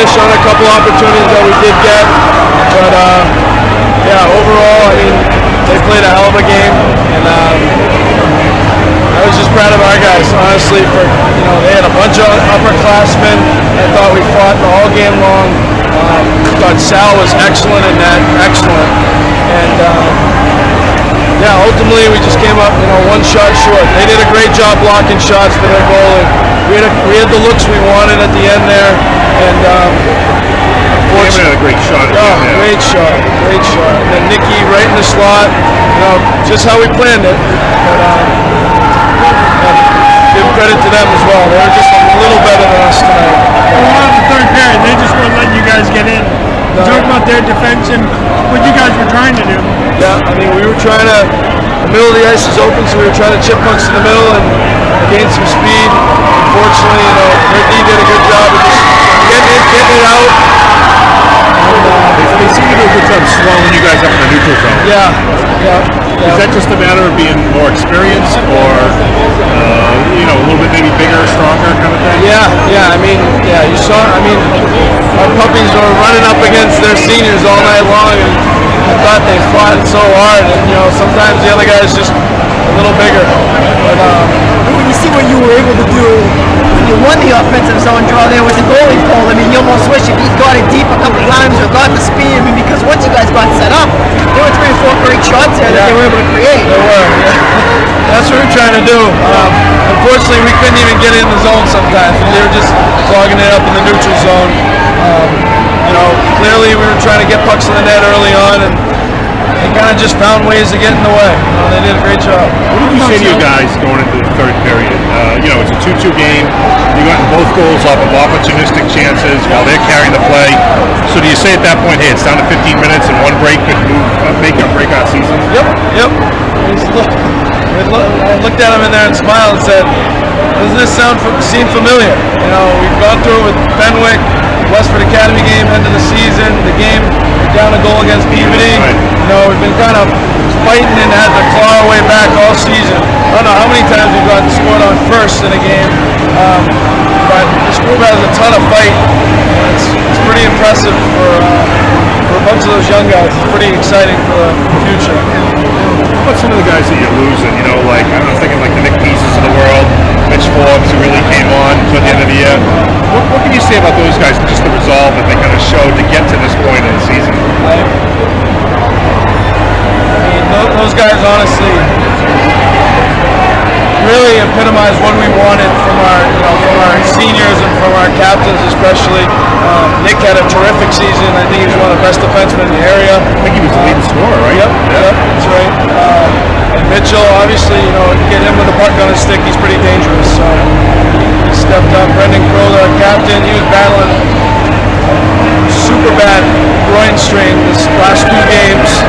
finish on a couple opportunities that we did get, but yeah, overall, I mean, they played a hell of a game, and I was just proud of our guys, honestly. For they had a bunch of upperclassmen. I thought we fought all game long. I thought Sal was excellent in that, and yeah, ultimately we just came up, one shot short. They did a great job blocking shots for their goal, and we had the looks we wanted at the end there, and unfortunately, had a great shot. Great shot. And then Nicky right in the slot, just how we planned it. But give credit to them as well. They were just a little better than us tonight. Well, in the third period, they just weren't letting you guys get in. You talk about their defense and what you guys were trying to do. Yeah, I mean, we were trying to, the middle of the ice is open, so we were trying to chip pucks in the middle and gain some speed. Unfortunately, their D did a good job of just getting it out. They seem to do a good job slowing you guys up in the neutral zone. Yeah. Is that just a matter of being more experienced, or a little bit maybe bigger, stronger kind of thing? Yeah. I mean, you saw. I mean, our puppies were running up against their seniors all night long, and I thought they fought so hard. And sometimes the other guy's just a little bigger. But when you see what you were able to do when you won the offensive zone draw there with the goalie pole, I mean, you almost wish if you got it deep a couple times or got the speed. I mean, because once you guys got set up, there were 3 or 4 great shots there that they were able to create. They were. That's what we were trying to do. Unfortunately, we couldn't even get in the zone sometimes. They were just clogging it up in the neutral zone. Clearly we were trying to get pucks in the net early on, and they kind of just found ways to get in the way. They did a great job. What did you say to you guys going into the third period? It's a 2-2 game. You got both goals off of opportunistic chances while they're carrying the play. So do you say at that point, hey, it's down to 15 minutes and one break could make or break our season? Yep. I looked at him in there and smiled and said, doesn't this seem familiar? We've gone through it with Fenwick, Westford Academy game, end of the season, the game down a goal against Peabody. Right. We've been kind of fighting and had to claw our way back all season. I don't know how many times we've gotten scored on first in a game, but this group has a ton of fight. It's pretty impressive for a bunch of those young guys. It's pretty exciting for the future. What about some of the guys that you're losing? I'm thinking like the Nick Pieces of the world, Mitch Forbes, who really came on toward the end of the year. What can you say about those guys and just the resolve that they kind of showed to get to this point in the season? I mean, those guys honestly really epitomized what we wanted from our seniors and from our captains especially. Nick had a terrific season. I think he was one of the best defensemen in the area. I think he was the leading scorer, right? Yep, that's right. And Mitchell, obviously, get him with a puck on his stick, he's pretty dangerous. So he stepped up. Brendan Kroll, our captain, he was battling super bad groin strain this last 2 games.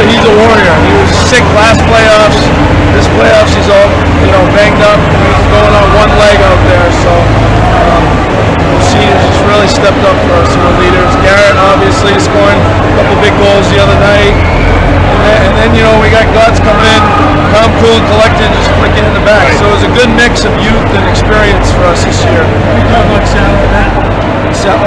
He's a warrior. He was sick last playoffs. This playoffs, he's all banged up. He's going on one leg out there. So seniors just really stepped up for us, leaders. Garrett obviously scoring a couple big goals the other night. And then we got Guts coming in, calm, cool, and collected, just flicking in the back. So it was a good mix of youth and experience for us this year. We talk about Sal and that. Sal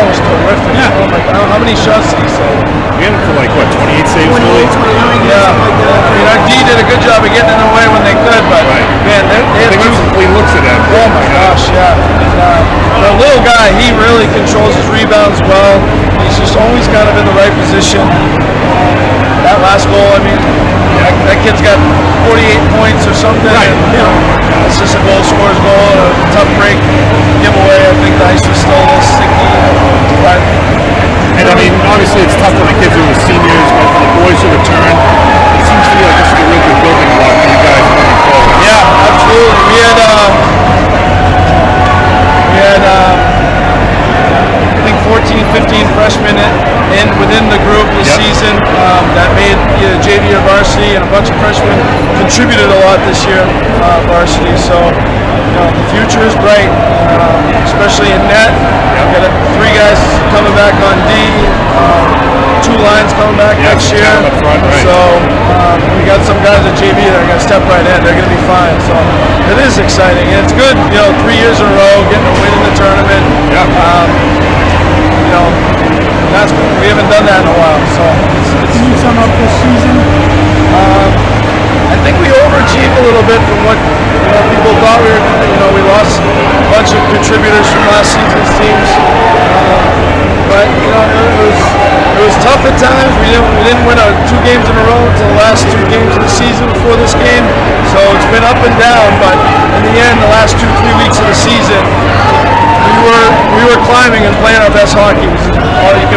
was terrific. Yeah. Oh my God, how many shots did he save? We had him for 28 saves. 28, 29, Yeah. something like that. I mean, our D did a good job of getting in the way when they could, but man, they They got some clean looks at them. Oh my gosh, yeah. And, the little guy, he really controls his rebounds well. He's just always kind of in the right position. That last goal, I mean, that kid's got 48 points or something. Right. And, it's just a goal scorer's goal, a tough break giveaway. I think the ice was still a little sticky. But, And I mean, obviously it's tough for the kids who are seniors, but for the boys who return, it seems to me like this is a real good building block for you guys moving forward. yeah, absolutely. We had I think 14, 15 freshmen within the group this season that made either JV or varsity, and a bunch of freshmen contributed a lot this year varsity. So the future is bright, especially in net. We've got 3 guys coming back on D, 2 lines coming back next year. Up front, right. So we got some guys at JV that are going to step right in. They're going to be fine. So it is exciting, and it's good. 3 years in a row, getting a win in the tournament. Yeah. You know, we haven't done that in a while. So Can you sum up this season? I think we overachieved a little bit from what people thought we were. We lost a bunch of contributors from last season's teams, but it was tough at times. We didn't win 2 games in a row until the last 2 games of the season before this game. So it's been up and down, but in the end, the last 2-3 weeks of the season, we were climbing and playing our best hockey. Which is all you